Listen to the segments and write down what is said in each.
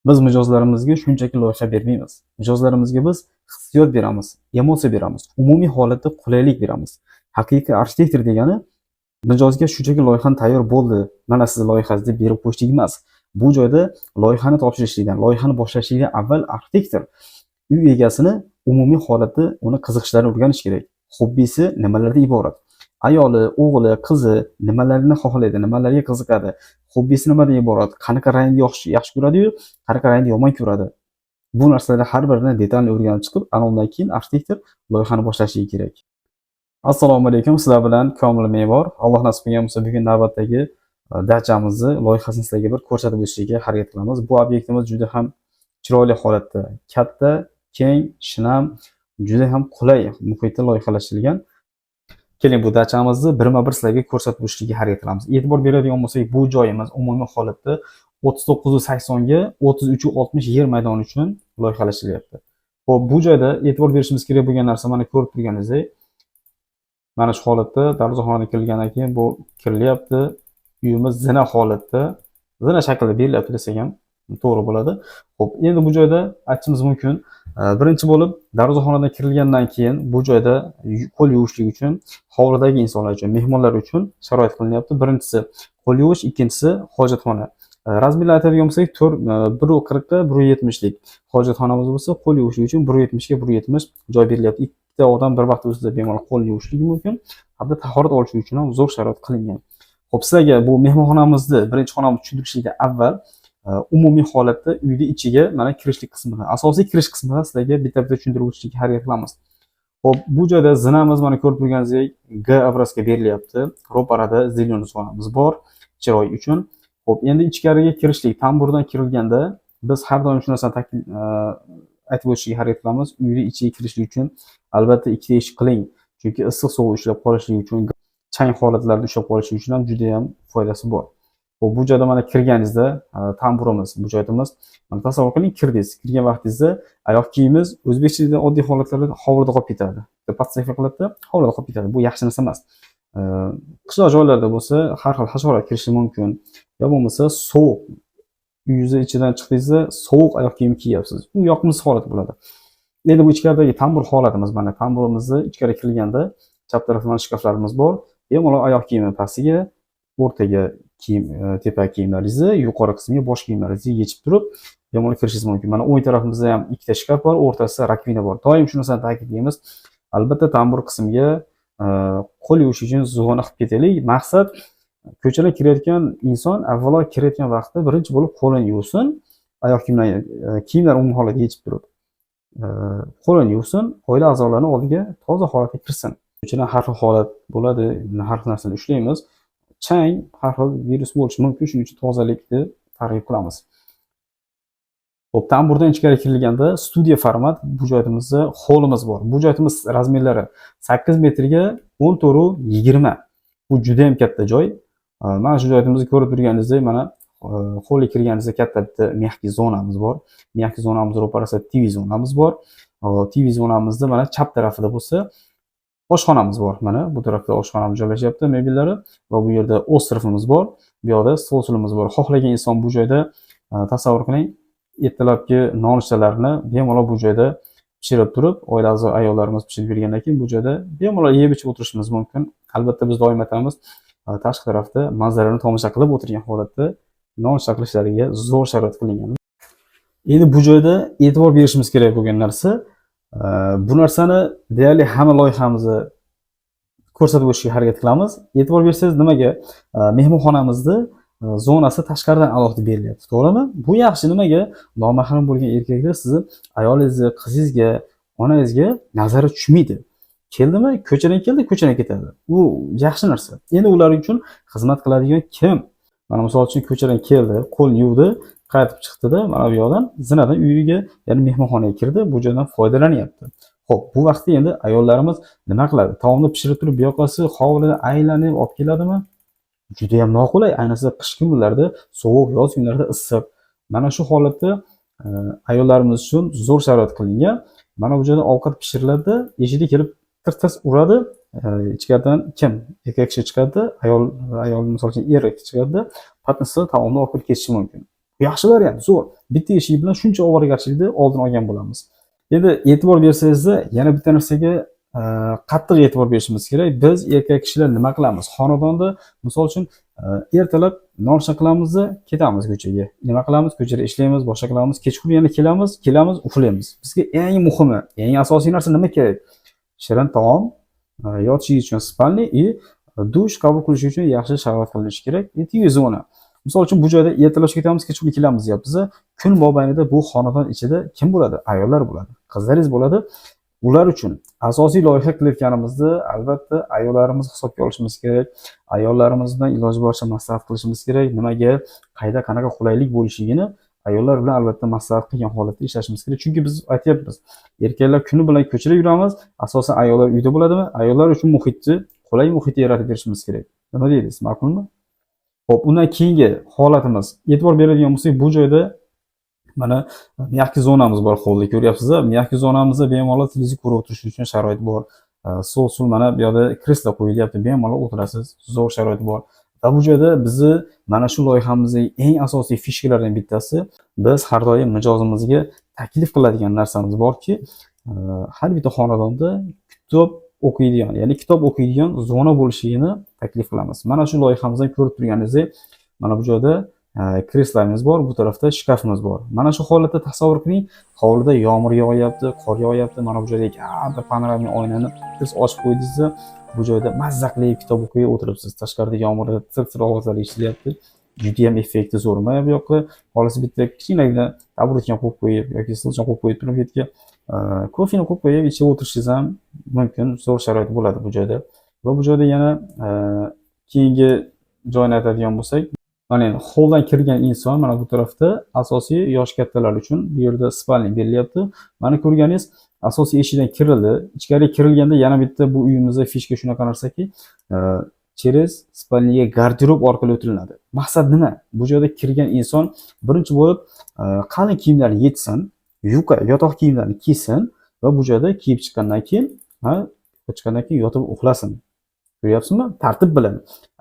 Biz mijozlarimizga shunchaki loyiha bermaymiz. Mijozlarimizga biz hissiyot beramiz, emotsiya beramiz, umumiy holatda qulaylik beramiz. Haqiqiy arxitektor degani mijozga shunchaki loyihani tayyor bo'ldi, mana siz loyihangiz deb berib qo'yishlik emas. Bu joyda loyihani topshirishlikdan, loyihani boshlashlikdan avval arxitektor uy egasini umumiy holatda uni qiziqishlarini o'rganish kerak. Hobbisi nimalardan iborat? Ayoli, o'g'li, qizi nimalarni xohlaydi, nimalarga qiziqadi? Hobbisi nimadan iborat? Qanaqa rangni yaxshi ko'radi-yu, qanaqa rangni yomon ko'radi? Bu narsalarni har birini detalli o'rganib chiqib, ana undan keyin arxitektor loyihani boshlashligi kerak. Assalomu alaykum, sizlar bilan Komil Me'mor. Alloh nasib qilgan bo'lsa, bugun navbatdagi dachamizni loyihasini sizlarga bir ko'rsatib o'tishga harakat qilamiz. Bu obyektimiz juda ham chiroyli holatda, katta, keng, shinam, juda ham qulay muhitda loyihalashtirilgan. Keling, bu dachamizni birma-bir sizlarga ko'rsatib o'tishga harakat qilamiz. E'tibor beradigan bo'lsak, bu joyimiz umumiy holatda 3980 ga 3360 yer maydoni uchun loyihalashtirilyapti. Xo'p, bu joyda e'tibor berishimiz kerak bo'lgan narsa mana ko'rib turganingizdek, mana shu holatda darvozaxonaga kirilgandan keyin bu kirilyapti. Uyimiz zina holatda, zina shaklida berilyapti desak ham to'g'ri bo'ladi. Xo'p, endi bu joyda aytishimiz mumkin, birinchi bo'lib darvozaxonadan kirilgandan keyin bu joyda qo'l yuvishlik uchun hovlidagi insonlar uchun, mehmonlar uchun sharoit qilinyapti. Birinchisi qo'l yuvish, ikkinchisi hojatxona. Razmerlar aytadigan bo'lsak, 140 ga 170 lik hojatxonamiz bo'lsa, qo'l yuvish uchun 170 ga 170 joy berilyapti. Ikkita odam bir vaqt o'zida bemalol qo'l yuvishligi mumkin. Hatto tahorat olish uchun ham zo'r sharoit qilingan. Xo'p, sizlarga bu mehmonxonamizni, birinchi xonamizni tushuntirishlikdan avval umumiy holatda uyni ichiga mana kirishlik qismini, asosiy kirish qismini sizlarga bitta-bitta tushuntirib o'tishga harakat qilamiz. Xo'p, bu joyda zinamiz mana ko'rib turganingizdek G obrazga berilyapti. Ro'parada zelyoniy zonamiz bor chiroy uchun. Xo'p, endi ichkariga kirishlik, tamburdan kirilganda biz har doim shu narsani aytib o'tishga harakat qilamiz. Uyni ichiga kirishlik uchun albatta ikkita eshik qiling, chunki issiq sovuq ushlab qolishligi uchun, chang holatlarda ushlab qolishligi uchun ham juda ham foydasi bor. Xo'p, bu joyda mana kirganingizda tamburimiz, bu joyimiz. Mana tasavvur qiling, kirdingiz. Kirgan vaqtingizda oyoq kiyimiz o'zbekchada oddiy holatlarda hovlida qolib ketadi. Podstavka qiladi, hovlida qolib ketadi. Bu yaxshi narsa emas. Qishloq joylarda bo'lsa, har xil hasharot kirishi mumkin. Yo bo'lmasa sovuq, uyingizni ichidan chiqdingizda sovuq oyoq kiyim kiyyapsiz. Bu yoqimsiz holat bo'ladi. Endi bu ichkaridagi tambur holatimiz, mana tamburimizni ichkari kirganda chap tarafda mana shkaflarimiz bor. Bemalol oyoq kiyimi pastiga, o'rtaga kiyim, tepa kiyimlaringizni, yuqori qismiga bosh kiyimlaringizni yechib turib, bemalol kirishingiz mumkin. Mana o'ng tarafimizda ham ikkita shkaf bor, o'rtasida rakvina bor. Doim shu narsani ta'kidlaymiz. Albatta tambur qismiga qo'l yuvish uchun zona qilib ketaylik. Maqsad ko'chadan kirayotgan inson avvalo kirayotgan vaqtda birinchi bo'lib qo'lini yuvsin, oyoq kiyimlar umumiy holatda yechib turib, qo'lini yuvsin, oila a'zolarining oldiga toza holatda kirsin. Ko'chadan har xil holat bo'ladi, har xil narsani ushlaymiz. Chang, har xil virus bo'lishi mumkin, shuning uchun tozalikni targ'ib qilamiz. Xo'p, tamburdan ichkari kirilganda studiya format bu joyimizda holimiz bor. Bu joyimiz razmerlari 8 metrga 14,20. Bu juda ham katta joy. Mana shu joyimizni ko'rib turganingizdek, mana holga kirganingizda katta bitta mexki zonamiz bor. Mexki zonamiz ro'parasida TV zonamiz bor. TV zonamizda mana chap tarafida bo'lsa oshxonamiz bor. Mana bu tarafda oshxonamiz joylashyapti, mebellari va bu yerda o'stirifimiz bor. Bu yoqda stol-stulimiz bor. Xohlagan inson bu joyda tasavvur qiling, ertalabki nonushtalarni bemalol bu joyda pishirib turib, oila a'zo ayollarimiz pishirib bergandan keyin bu joyda bemalol yeb ichib o'tirishimiz mumkin. Albatta biz doim aytamiz, tashqi tarafda manzarani tomosha qilib o'tirgan holatda nonushta qilishlariga zo'r sharoit qilingan. Endi bu joyda e'tibor berishimiz kerak bo'lgan narsa, bu narsani deyarli hamma loyihamizni ko'rsatib o'tishga harakat qilamiz. E'tibor bersangiz nimaga? Mehmonxonamizni zonasi tashqaridan alohida berilyapti, to'g'rimi? Bu yaxshi. Nimaga? Nomahram bo'lgan erkaklar sizni ayolingizga, qizingizga, onangizga nazari tushmaydi. Keldimi? Ko'chadan keldi, ko'chadan ketadi. Bu yaxshi narsa. Endi ular uchun xizmat qiladigan kim? Mana misol uchun ko'chadan keldi, qo'lni yuvdi, qaytib chiqdi-da, mana bu yoqdan zinadan uyiga, ya'ni mehmonxonaga kirdi, bu joydan foydalanyapti. Xo'p, bu vaqtda endi ayollarimiz nima qiladi? Taomni pishirib turib, bu yoqasi hovlida aylanib olib keladimi? Juda ham noqulay, ayniqsa qish kunlarida, sovuq, yoz kunlarida issiq. Mana shu holatda ayollarimiz uchun zo'r sharoit qilingan. Mana bu joyda ovqat pishiriladi, eshikka kelib tirtis uradi. Ichkaridan kim? Erkak kishi chiqadi, ayol misol uchun er chiqadi, patnisda taomni olib ketishi mumkin. Yaxshi variant, zo'r. Bitta eshik bilan shuncha ovoragarchilikni oldini olgan bo'lamiz. Endi e'tibor bersangizda yana bitta narsaga qattiq e'tibor berishimiz kerak. Biz erkak kishilar nima qilamiz? Xonadonda misol uchun ertalab nonushta qilamiz-da, ketamiz ko'chaga. Nima qilamiz? Ko'chada ishlaymiz, boshqa qilamiz. Kechqurun yana kelamiz, uxlaymiz. Bizga eng muhimi, eng asosiy narsa nima kerak? Shirin taom, yotish uchun spalni и dush qabul qilish uchun yaxshi sharoit qilinishi kerak. Etik zona. Misol uchun bu joyda ertalab ketamiz, kechqurun kelamiz deyapmiz. Kun mobaynida bu xonadon ichida kim bo'ladi? Ayollar bo'ladi, qizlaringiz bo'ladi. Ular uchun asosiy loyiha qilayotganimizda albatta ayollarimizni hisobga olishimiz kerak. Ayollarimizdan iloji boricha maslahat qilishimiz kerak. Nimaga, qayda qanaqa qulaylik bo'lishligini ayollar bilan albatta maslahat qilgan holatda ishlashimiz kerak. Chunki biz aytyapmiz, erkaklar kuni bilan ko'chada yuramiz, asosan ayollar uyda bo'ladimi? Ayollar uchun muhitni, qulay muhitni yaratib berishimiz kerak. Nima deysiz, ma'qulmi? Xo'p, undan keyingi holatimiz, e'tibor beradigan bo'lsak, bu joyda mana miyaki zonamiz bor, hovlida ko'ryapsiz-a? Miyaki zonamizda bemalol televizor ko'rib o'tirish uchun sharoit bor. Stol mana bu yerda kreslo qo'yilyapti, bemalol o'tirasiz, zo'r sharoit bor. Va bu joyda bizni mana shu loyihamizning eng asosiy fishkalaridan bittasi, biz har doim mijozimizga taklif qiladigan narsamiz borki, har bitta xonadonda kitob o'qiydigan, ya'ni kitob o'qiydigan zona bo'lishini taklif qilamiz. Mana shu loyihamizdan ko'rib turganingizdek, mana bu joyda kreslomiz bor, bu tarafda shkafimiz bor. Mana shu holatda tasavvur qiling, hovlida yomg'ir yog'yapti, qor yog'yapti, mana bu joyda katta panoramik oynani siz ochib qo'ydingiz, bu joyda mazza qilib kitob o'qiy o'tiribsiz. Tashqarida yomg'irda tir-tir ovozlar eshitilyapti. Juda ham effekti zo'r. Mana bu yoqqa xolisi bitta kichkinagina taburetkan qo'yib qo'yib yoki stulchan qo'yib qo'yib turib yerga kofeni qo'yib qo'yib ichib o'tirishingiz ham mumkin. Zo'r sharoit bo'ladi bu joyda. Va bu joyda yana keyingi joyni aytadigan bo'lsak, mana endi holdan kirgan inson mana bu tarafda asosiy yosh kattalar uchun bu yerda spalni berilyapti. Mana ko'rganingiz asosiy eshikdan kirildi. Ichkariga kirilganda yana bitta bu uyimizda fishka shunaqa narsaki, через spalniga garderob orqali o'tilinadi. Maqsad nima? Bu joyda kirgan inson birinchi bo'lib qalin kiyimlarni yechsin, yotoq kiyimlarni kiysin va bu joyda kiyib chiqqandan keyin yotib uxlasin. Ko'ryapsizmi? Tartib bilan.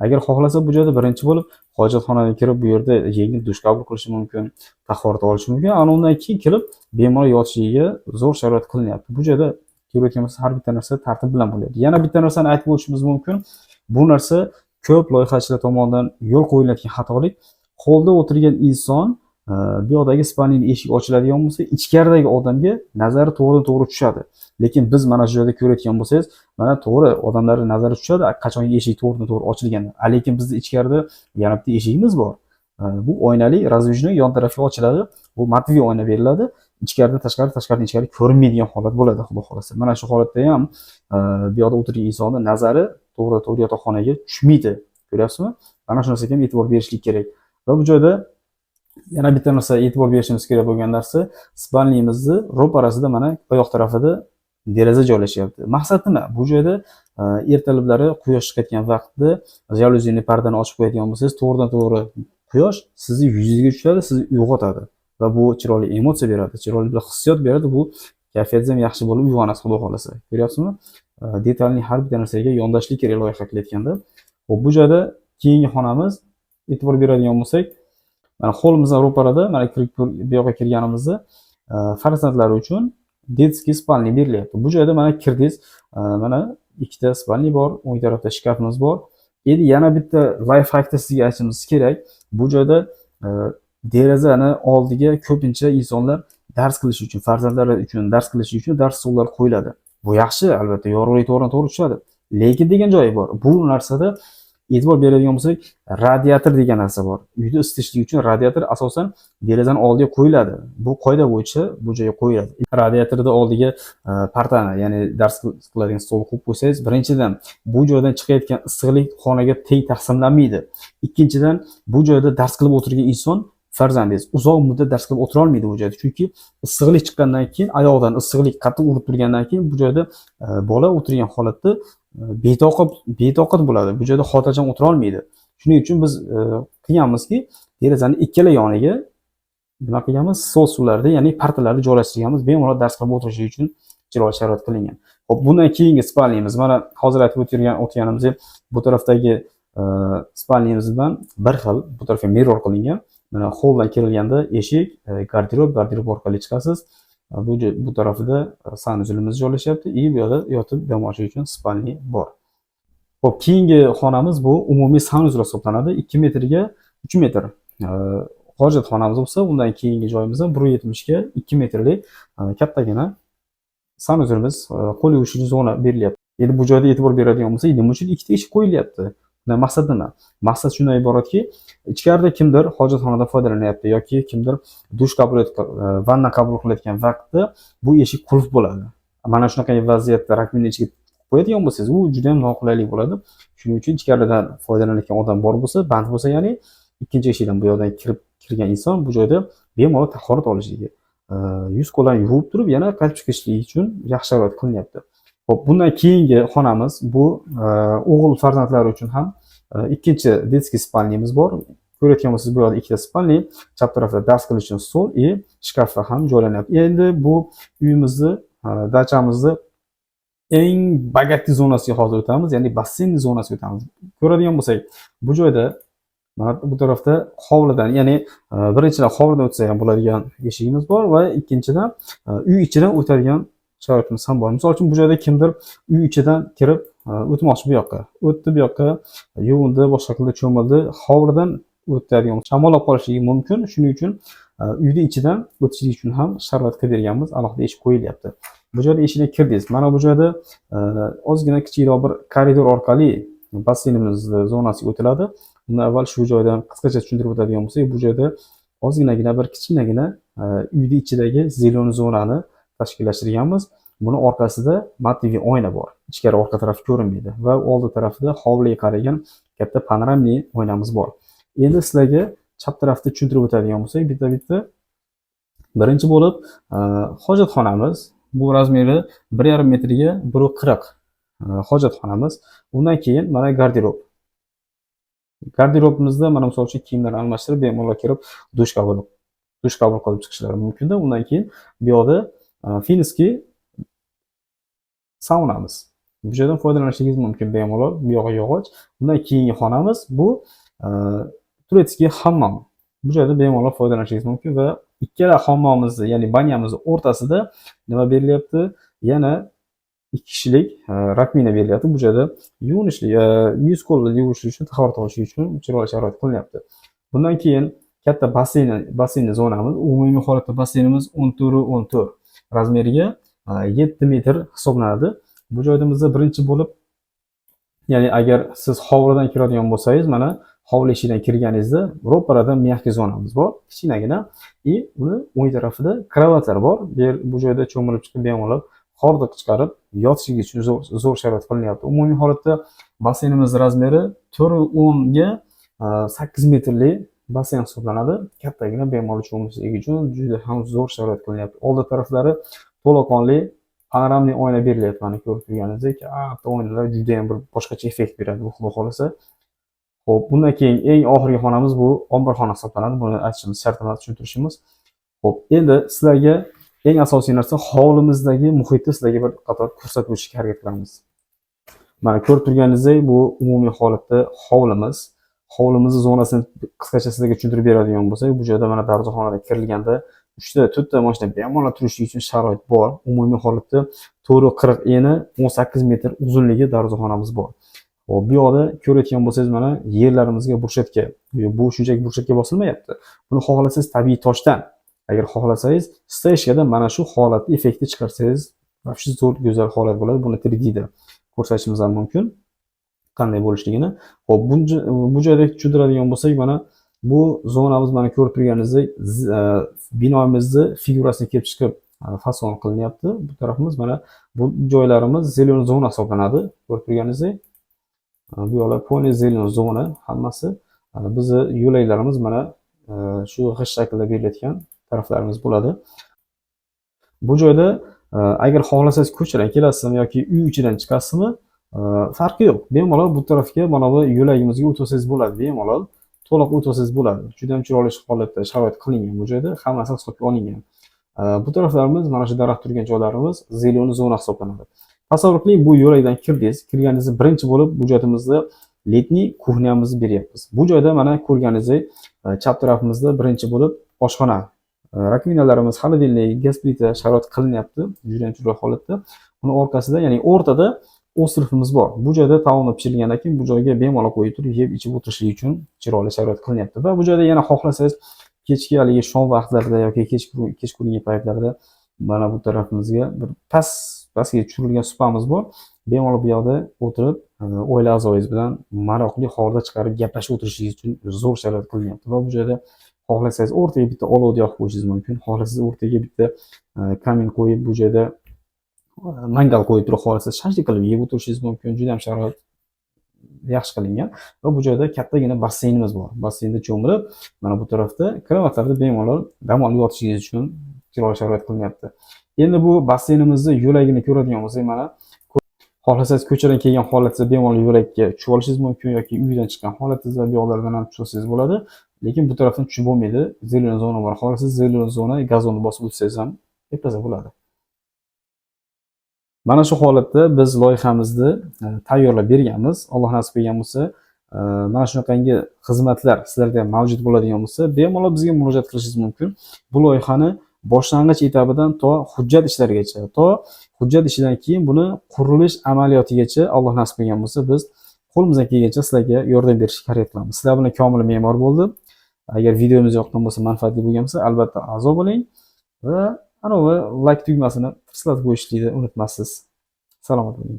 Agar xohlasa bu joyda birinchi bo'lib hojatxonaga kirib, bu yerda yengil dush qabul qilishi mumkin, tahorat olishi mumkin. Ana undan keyin kelib bemalol yotishiga zo'r sharoit qilinyapti. Bu joyda ko'rayotganimiz har bitta narsa tartib bilan bo'lyapti. Yana bitta narsani aytib o'tishimiz mumkin. Bu narsa ko'p loyihachilar tomonidan yo'l qo'yilayotgan xatolik. Holda o'tirgan inson bu yoqdagi spalning eshigi ochiladigan bo'lsa, ichkaridagi odamga nazari to'g'ri tushadi. Lekin biz mana shu joyda ko'rayotgan bo'lsangiz, mana to'g'ri odamlarning nazari tushadi, qachonki eshik to'g'ri ochilganda. Lekin bizda ichkarida yana bitta eshigimiz bor. Bu oynali razdvижной yon tarafga ochiladi. Bu matviy oyna beriladi. Ichkarida tashqaridan ichkari ko'rinmaydigan holat bo'ladi, xudo xolasa. Mana shu holatda ham bu yoqda o'tirgan insonning nazari to'g'ri yotoqxonaga tushmaydi. Ko'ryapsizmi? Mana shu narsaga ham e'tibor berishlik kerak. Va bu joyda yana bitta narsa e'tibor berishimiz kerak bo'lgan narsa, spalnimizni ro'parasida mana oyoq tarafida deraza joylashyapti. Maqsad nima? Bu joyda ertalablari quyosh chiqayotgan vaqtda jaluzini pardani ochib qo'yadigan bo'lsangiz, to'g'ridan-to'g'ri quyosh sizni yuzingizga tushadi, sizni uyg'otadi va bu chiroyli emotsiya beradi, chiroyli bir hissiyot beradi. Bu kayfiyatingiz ham yaxshi bo'lib uyg'onasiz, xudo xolasa. Ko'ryapsizmi? Detalning har bir narsaga yondashlik kerak loyiha qilayotganda. Xo'p, bu joyda keyingi xonamiz, e'tibor beradigan bo'lsak, mana hovlimizdan ro'parada, mana bu yoqqa kirganimizda farzandlar uchun детский spalni berilyapti. Bu joyda mana kirdingiz, mana ikkita spalni bor, o'ng tarafda shkafimiz bor. Endi yana bitta life hackni sizga aytishimiz kerak. Bu joyda derazani oldiga ko'pincha insonlar dars qilish uchun, farzandlari uchun dars qilish uchun dars stollari qo'yiladi. Bu yaxshi, albatta, yorug'lik to'g'ri tushadi. Lekin degan joyi bor. Bu narsada e'tibor beradigan bo'lsak, radiator degan narsa bor. Uyda isitishlik uchun radiator asosan derazaning oldiga qo'yiladi. Bu qoida bo'yicha bu joyga qo'yiladi. Radiatorda oldiga partani, ya'ni dars qiladigan stol qo'yib qo'ysangiz, birinchidan bu joydan chiqayotgan issiqlik xonaga teng taqsimlanmaydi. Ikkinchidan, bu joyda dars qilib o'tirgan inson farzandingiz uzoq muddat dars qilib o'tira olmaydi bu joyda. Chunki issiqlik chiqqandan keyin, oyoqdan issiqlik qattiq urib turgandan keyin bu joyda bola o'tirgan holatda betoqat bo'ladi. Bu joyda xotirjam o'tira olmaydi. Shuning uchun biz qilganmizki, derazaning ikkala yoniga nima qilganmiz? Stol suvlarida, ya'ni partalarni joylashtirganmiz, bemalol dars qilib o'tirish uchun chiroyli sharoit qilingan. Xo'p, bundan keyingi spalnimiz, mana hozir aytib o'tganimizdek, bu tarafdagi spalnimiz bilan bir xil, bu tarafga mirror qilingan. Mana holldan kirilganda eshik, garderob orqali chiqasiz. Bu tarafida sanuzelimiz joylashyapti. Bu yerda yotib dam olish uchun spalni bor. Xo'p, keyingi xonamiz bu umumiy sanuzel hisoblanadi. 2 metrga 3 metr. Hojatxonamiz bo'lsa, undan keyingi joyimizda 1.70 ga 2 metrlik kattagina sanuzelimiz, qo'l yuvishlik zona berilyapti. Endi bu joyda e'tibor beradigan bo'lsak, nima uchun ikkita eshik qo'yilyapti? Bundan maqsad nima? Maqsad shundan iboratki, ichkarida kimdir hojatxonadan foydalanyapti yoki kimdir dush qabul vanna qabul qilayotgan vaqtda bu eshik qulf bo'ladi. Mana shunaqa vaziyatda rakmini ichiga qo'yadigan bo'lsangiz, u juda ham noqulaylik bo'ladi. Shuning uchun ichkaridan foydalanayotgan odam bor bo'lsa, band bo'lsa, ya'ni ikkinchi eshikdan bu yoqdan kirgan inson bu joyda bemalol tahorat olishligi, yuz qo'llarni yuvib turib, yana qaytib chiqishligi uchun yaxshi sharoit qilinyapti. Xo'p, bundan keyingi xonamiz bu o'g'il farzandlar uchun ham ikkinchi детский spalnimiz bor. Ko'rayotgan bo'lsangiz, bu yerda ikkita spalni, chap tarafda dars qilish uchun stol va shkaflar ham joylanyapti. Endi bu uyimizni, dachamizni eng bogatli zonasiga hozir o'tamiz, ya'ni basseyn zonasiga o'tamiz. Ko'radigan bo'lsak, bu joyda mana bu tarafda hovlidan, ya'ni birinchidan hovlidan o'tsa ham bo'ladigan eshigimiz bor va ikkinchidan uy ichidan o'tadigan sharoitimiz ham bor. Misol uchun bu joyda kimdir uy ichidan kirib o'tmoqchi, bu yoqqa o'tdi, bu yoqqa yuvindi, boshqa qildi, cho'mildi, hovlidan o'tadigan shamollab qolishligi mumkin. Shuning uchun uyni ichidan o'tishligi uchun ham sharoit qilib berganmiz, alohida eshik qo'yilyapti. Bu joyda eshikdan kirdingiz. Mana bu joyda ozgina kichikroq bir koridor orqali basseynimiz zonasiga o'tiladi. Bundan avval shu joydan qisqacha tushuntirib o'tadigan bo'lsak, bu joyda ozginagina bir kichkinagina uyni ichidagi zeleniy zonani tashkillashtirganmiz. Buni orqasida motiviy oyna bor. Ichkari orqa taraf ko'rinmaydi va oldi tarafida hovliga qaragan katta panoramli oynamiz bor. Endi sizlarga chap tarafda tushuntirib o'tadigan bo'lsak, bitta-bitta. Birinchi bo'lib, hojatxonamiz. Bu razmeri 1.5 metrga 1.40 hojatxonamiz. Undan keyin mana garderob. Garderobimizda mana misol uchun kiyimlarni almashtirib, bemalol kirib dush qabul qilib chiqishlari mumkin-da. Undan keyin bu yoqda finskiy saunamiz. Bu joydan foydalanishingiz mumkin bemalol. Bu yog'i yog'och. Undan keyingi xonamiz bu turetskiy hammom. Bu joyda bemalol foydalanishingiz mumkin va ikkala hammomimizni, ya'ni banyamizni o'rtasida nima berilyapti? Yana 2 kishilik rakmina berilyapti. Bu joyda yuvinishlik, yuz qo'lni yuvish uchun, tahorat olish uchun chiroyli sharoit qilinyapti. Bundan keyin katta basseyn zonamiz, umumiy holatda basseynimiz 14 razmeriga 7 metr hisoblanadi. Bu joyimizda birinchi bo'lib, ya'ni agar siz hovlidan kiradigan bo'lsangiz, mana hovli eshigidan kirganingizda ro'parada mягкий zonamiz bor, kichkinagina, uni o'ng tarafida kravatlar bor. Bu joyda cho'milib chiqib bemalol hordiq chiqarib yotishingiz uchun zo'r sharoit qilinyapti. Umumiy holatda basseynimiz razmeri 4.10 ga 8 metrli basseyn hisoblanadi. Kattagina bemalol cho'milishlik uchun juda ham zo'r sharoit qilinyapti. Oldi taraflari to'laqonli panoramli oyna berilyapti. Mana ko'rib turganingizdek, oynalar juda ham bir boshqacha effekt beradi, bu xudo xolasa. Xo'p, bundan keyin eng oxirgi xonamiz bu omborxona hisoblanadi. Buni aytishimiz shart emas, tushuntirishimiz. Xo'p, endi sizlarga eng asosiy narsa hovlimizdagi muhitni sizlarga bir qator ko'rsatib o'tishga harakat qilamiz. Mana ko'rib turganingizdek, bu umumiy holatda hovlimiz. Hovlimizni zonasini qisqacha sizlarga tushuntirib beradigan bo'lsak, bu joyda mana darvozaxonaga kirilganda 3 ta mashina bemalol turishlik uchun sharoit bor. Umumiy holatda 4.40 eni, 18 metr uzunligi darvozaxonamiz bor. Hop, bu yoqda ko'rayotgan bo'lsangiz, mana yerlarimizga burchatka. Bu shunchaki burchatka bosilmayapti. Buni xohlasangiz tabiiy toshdan, agar xohlasangiz steyshkada mana shu holatni effektni chiqarsangiz, vobshe zo'r go'zal holat bo'ladi. Buni 3D'da ko'rsatishimiz ham mumkin qanday bo'lishligini. Hop, bu joyda tushuntiradigan bo'lsak, mana bu zonamiz, mana ko'rib turganingizdek, binomizni figurasini kelib chiqib fason qilinyapti. Bu tarafimiz, mana bu joylarimiz zeleniy zona hisoblanadi. Ko'rib turganingizdek, bu yo'llar polniy zeleniy zona hammasi. Bizni yo'laklarimiz mana shu g'isht shaklida berilayotgan taraflarimiz bo'ladi. Bu joyda agar xohlasangiz ko'chadan kelasizmi yoki uy ichidan chiqasizmi, farqi yo'q. Bemalol bu tarafga mana bu yo'lagimizga o'tsangiz bo'ladi, bemalol to'liq o'tsangiz bo'ladi. Juda ham chiroyli holatda sharoit qilingan bu joyda, hammasi hisobga olingan. Bu taraflarimiz, mana shu daraxt turgan joylarimiz zeleniy zona hisoblanadi. Tasavvur qiling, bu yo'lakdan kirdingiz. Kirganingizda birinchi bo'lib bu joyimizda letniy kuxnyamizni beryapmiz. Bu joyda mana ko'rganingizdek chap tarafimizda birinchi bo'lib oshxona, rakvinalarimiz, xolodilnik, gaz plita sharoit qilinyapti, juda ham chiroyli holatda. Uni orqasida, ya'ni o'rtada o'stirifimiz bor. Bu joyda taomni pishirilgandan keyin bu joyga bemalol qo'yib turib yeb ichib o'tirishlik uchun chiroyli sharoit qilinyapti va bu joyda yana xohlasangiz kechki haligi shom vaqtlarida yoki kechqurungi paytlarda mana bu tarafimizga bir pastga tushirilgan supamiz bor. Bemalol bu yoqda o'tirib, oila a'zoyingiz bilan maroqli holda chiqarib gaplashib o'tirishingiz uchun zo'r sharoit qilinyapti va bu joyda xohlasangiz o'rtaga bitta olovni yoqib qo'yishingiz mumkin. Xohlasangiz o'rtaga bitta kamin qo'yib, bu joyda mangal qo'yib turib xohlasangiz shashlik qilib yeb o'tirishingiz mumkin. Juda ham sharoit yaxshi qilingan va bu joyda kattagina basseynimiz bor. Basseynda cho'milib, mana bu tarafda karavotlarda bemalol dam olib yotishingiz uchun chiroyli sharoit qilinyapti. Endi bu basseynimizni yo'lagini ko'radigan bo'lsak, mana xohlasangiz ko'chadan kelgan holatda bemalol yo'lakka tushib olishingiz mumkin yoki uydan chiqqan holatda bu yoqlardan ham tushsangiz bo'ladi. Lekin bu tarafdan tushib bo'lmaydi. Zeleniy zona bor. Xohlasangiz zeleniy zona gazonni bosib o'tsangiz ham eplasa bo'ladi. Mana shu holatda biz loyihamizni tayyorlab berganmiz. Alloh nasib qilgan bo'lsa, mana shunaqangi xizmatlar sizlarda ham mavjud bo'ladigan bo'lsa, bemalol bizga murojaat qilishingiz mumkin. Bu loyihani boshlang'ich etabidan to hujjat ishlarigacha, to hujjat ishidan keyin buni qurilish amaliyotigacha Alloh nasib qilgan bo'lsa, biz qo'limizdan kelgancha sizlarga yordam berishga harakat qilamiz. Sizlar bilan komil me'mor bo'ldim. Agar videomiz yoqqan bo'lsa, manfaatli bo'lgan bo'lsa, albatta a'zo bo'ling va anavi like tugmasini tirqislatib qo'yishlikni unutmassiz. Salomat bo'ling.